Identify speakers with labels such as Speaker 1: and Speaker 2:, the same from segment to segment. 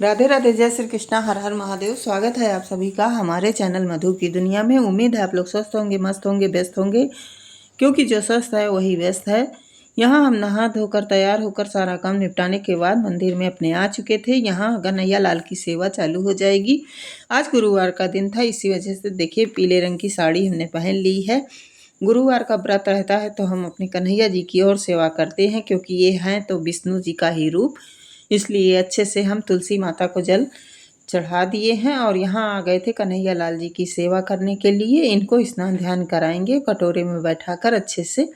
Speaker 1: राधे राधे, जय श्री कृष्णा, हर हर महादेव। स्वागत है आप सभी का हमारे चैनल मधु की दुनिया में। उम्मीद है आप लोग स्वस्थ होंगे, मस्त होंगे, व्यस्त होंगे, क्योंकि जो स्वस्थ है वही व्यस्त है। यहाँ हम नहा धोकर तैयार होकर सारा काम निपटाने के बाद मंदिर में अपने आ चुके थे। यहाँ कन्हैया लाल की सेवा चालू हो जाएगी। आज गुरुवार का दिन था, इसी वजह से देखिए पीले रंग की साड़ी हमने पहन ली है। गुरुवार का व्रत रहता है तो हम अपने कन्हैया जी की और सेवा करते हैं, क्योंकि ये हैं तो विष्णु जी का ही रूप। इसलिए अच्छे से हम तुलसी माता को जल चढ़ा दिए हैं और यहाँ आ गए थे कन्हैया लाल जी की सेवा करने के लिए। इनको स्नान ध्यान कराएंगे कटोरे में बैठाकर अच्छे से,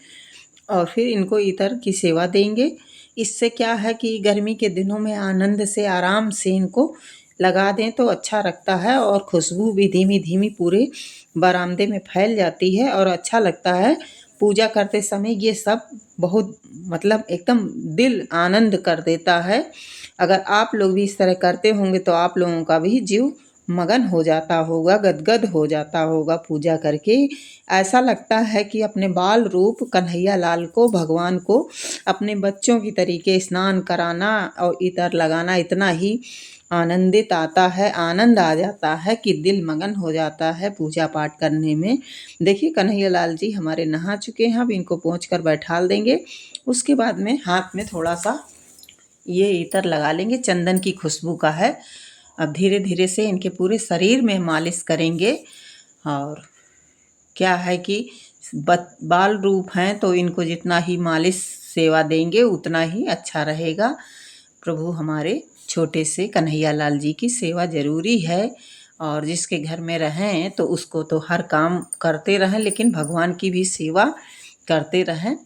Speaker 1: और फिर इनको इतर की सेवा देंगे। इससे क्या है कि गर्मी के दिनों में आनंद से आराम से इनको लगा दें तो अच्छा लगता है, और खुशबू भी धीमी धीमी पूरे बरामदे में फैल जाती है और अच्छा लगता है। पूजा करते समय ये सब बहुत एकदम दिल आनंद कर देता है। अगर आप लोग भी इस तरह करते होंगे तो आप लोगों का भी जीव मगन हो जाता होगा, गदगद हो जाता होगा पूजा करके। ऐसा लगता है कि अपने बाल रूप कन्हैया लाल को, भगवान को अपने बच्चों की तरीके स्नान कराना और इतर लगाना इतना ही आनंदित आता है, आनंद आ जाता है कि दिल मगन हो जाता है पूजा पाठ करने में। देखिए कन्हैया लाल जी हमारे नहा चुके हैं, अब इनको पोंछ कर बैठाल देंगे। उसके बाद में हाथ में थोड़ा सा ये इतर लगा लेंगे, चंदन की खुशबू का है। अब धीरे धीरे से इनके पूरे शरीर में मालिश करेंगे। और क्या है कि बाल रूप हैं तो इनको जितना ही मालिश सेवा देंगे उतना ही अच्छा रहेगा। प्रभु हमारे छोटे से कन्हैया लाल जी की सेवा ज़रूरी है, और जिसके घर में रहें तो उसको तो हर काम करते रहें, लेकिन भगवान की भी सेवा करते रहें।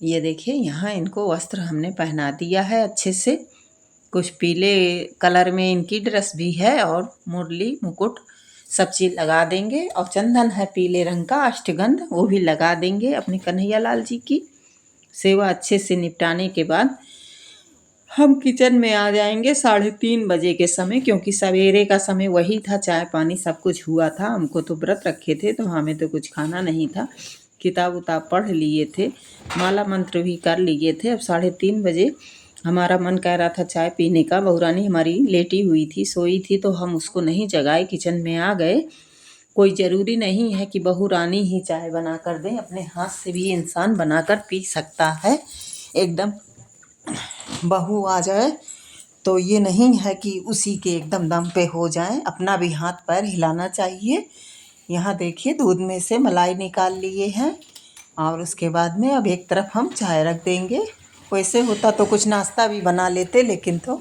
Speaker 1: ये देखिए यहाँ इनको वस्त्र हमने पहना दिया है अच्छे से। कुछ पीले कलर में इनकी ड्रेस भी है, और मुरली मुकुट सब चीज़ लगा देंगे, और चंदन है पीले रंग का अष्टगंध, वो भी लगा देंगे। अपने कन्हैया लाल जी की सेवा अच्छे से निपटाने के बाद हम किचन में आ जाएंगे 3:30 बजे के समय, क्योंकि सवेरे का समय वही था, चाय पानी सब कुछ हुआ था। हमको तो व्रत रखे थे तो हमें तो कुछ खाना नहीं था। किताब उताब पढ़ लिए थे, माला मंत्र भी कर लिए थे। अब 3:30 बजे हमारा मन कह रहा था चाय पीने का। बहुरानी हमारी लेटी हुई थी, सोई थी, तो हम उसको नहीं जगाए, किचन में आ गए। कोई ज़रूरी नहीं है कि बहू रानी ही चाय बना कर दें, अपने हाथ से भी इंसान बनाकर पी सकता है। एकदम बहू आ जाए तो ये नहीं है कि उसी के एकदम दम पे हो जाए, अपना भी हाथ पैर हिलाना चाहिए। यहाँ देखिए दूध में से मलाई निकाल लिए हैं, और उसके बाद में अब एक तरफ हम चाय रख देंगे। वैसे होता तो कुछ नाश्ता भी बना लेते, लेकिन तो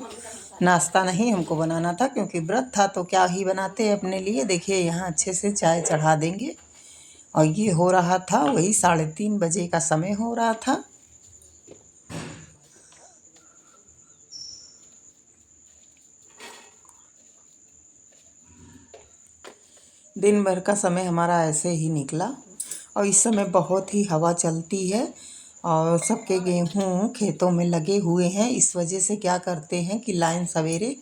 Speaker 1: नाश्ता नहीं हमको बनाना था, क्योंकि व्रत था तो क्या ही बनाते अपने लिए। देखिए यहाँ अच्छे से चाय चढ़ा देंगे, और ये हो रहा था वही 3:30 बजे का समय हो रहा था। दिन भर का समय हमारा ऐसे ही निकला, और इस समय बहुत ही हवा चलती है, और सबके गेहूँ खेतों में लगे हुए हैं। इस वजह से क्या करते हैं कि लाइन सवेरे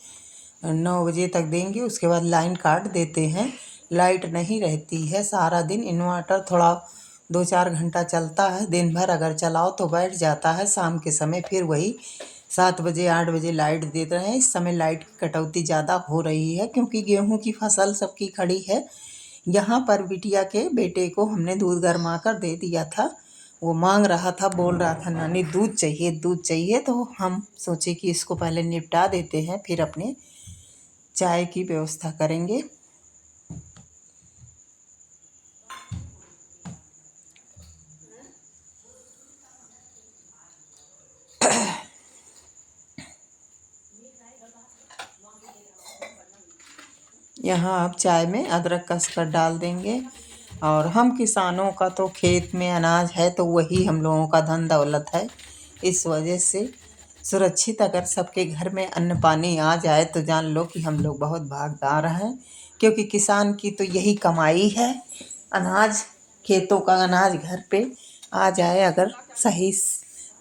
Speaker 1: 9 बजे तक देंगे, उसके बाद लाइन काट देते हैं। लाइट नहीं रहती है सारा दिन। इन्वर्टर थोड़ा 2-4 घंटा चलता है, दिन भर अगर चलाओ तो बैठ जाता है। शाम के समय फिर वही 7 बजे 8 बजे लाइट दे रहे हैं। इस समय लाइट की कटौती ज़्यादा हो रही है, क्योंकि गेहूं की फसल सबकी खड़ी है। यहाँ पर बिटिया के बेटे को हमने दूध गर्मा कर दे दिया था। वो मांग रहा था, बोल रहा था नानी दूध चाहिए दूध चाहिए, तो हम सोचे कि इसको पहले निपटा देते हैं, फिर अपने चाय की व्यवस्था करेंगे। यहाँ आप चाय में अदरक कस कर डाल देंगे। और हम किसानों का तो खेत में अनाज है तो वही हम लोगों का धन दौलत है। इस वजह से सुरक्षित अगर सबके घर में अन्न पानी आ जाए तो जान लो कि हम लोग बहुत भागदार हैं, क्योंकि किसान की तो यही कमाई है। अनाज, खेतों का अनाज घर पे आ जाए अगर सही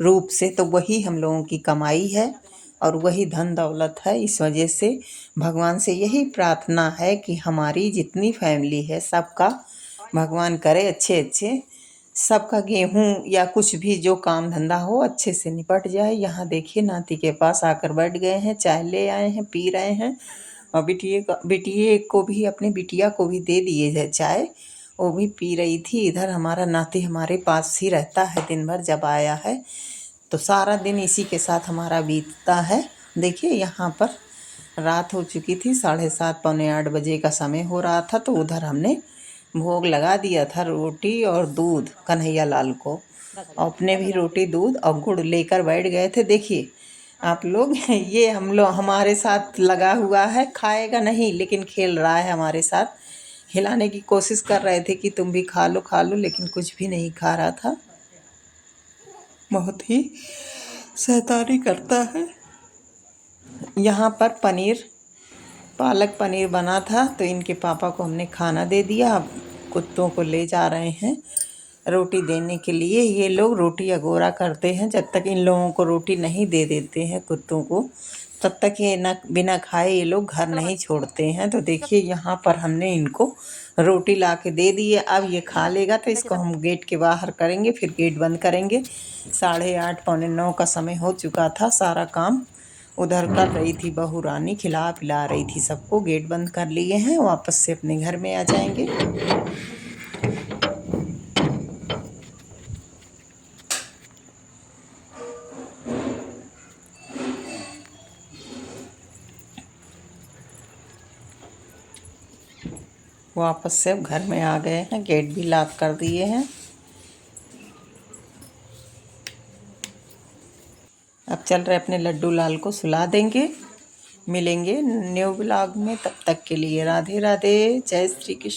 Speaker 1: रूप से, तो वही हम लोगों की कमाई है और वही धन दौलत है। इस वजह से भगवान से यही प्रार्थना है कि हमारी जितनी फैमिली है सबका भगवान करे अच्छे अच्छे सबका गेहूं या कुछ भी जो काम धंधा हो अच्छे से निपट जाए। यहाँ देखिए नाती के पास आकर बैठ गए हैं, चाय ले आए हैं, पी रहे हैं। और बिटिए को भी, अपनी बिटिया को भी दे दिए है चाय, वो भी पी रही थी। इधर हमारा नाती हमारे पास ही रहता है दिन भर, जब आया है तो सारा दिन इसी के साथ हमारा बीतता है। देखिए यहाँ पर रात हो चुकी थी, 7:30 पौने 8 बजे का समय हो रहा था। तो उधर हमने भोग लगा दिया था, रोटी और दूध कन्हैया लाल को। अपने भी रोटी दूध और गुड़ लेकर बैठ गए थे। देखिए आप लोग ये हम लोग हमारे साथ लगा हुआ है, खाएगा नहीं लेकिन खेल रहा है हमारे साथ। हिलाने की कोशिश कर रहे थे कि तुम भी खा लो, लेकिन कुछ भी नहीं खा रहा था। बहुत ही शैतानी करता है। यहाँ पर पालक पनीर बना था, तो इनके पापा को हमने खाना दे दिया। अब कुत्तों को ले जा रहे हैं रोटी देने के लिए। ये लोग रोटी अगोरा करते हैं, जब तक इन लोगों को रोटी नहीं दे देते हैं कुत्तों को, तब तक ये ना बिना खाए ये लोग घर नहीं छोड़ते हैं। तो देखिए यहाँ पर हमने इनको रोटी ला के दे दी है। अब ये खा लेगा तो इसको हम गेट के बाहर करेंगे, फिर गेट बंद करेंगे। 8:30 पौने 9 का समय हो चुका था। सारा काम उधर कर रही थी बहू रानी, खिला पिला रही थी सबको। गेट बंद कर लिए हैं, वापस से अपने घर में आ जाएंगे। वापस से अब घर में आ गए हैं, गेट भी लॉक कर दिए हैं। अब चल रहे अपने लड्डू लाल को सुला देंगे। मिलेंगे न्यू ब्लॉग में, तब तक के लिए राधे राधे, जय श्री कृष्ण।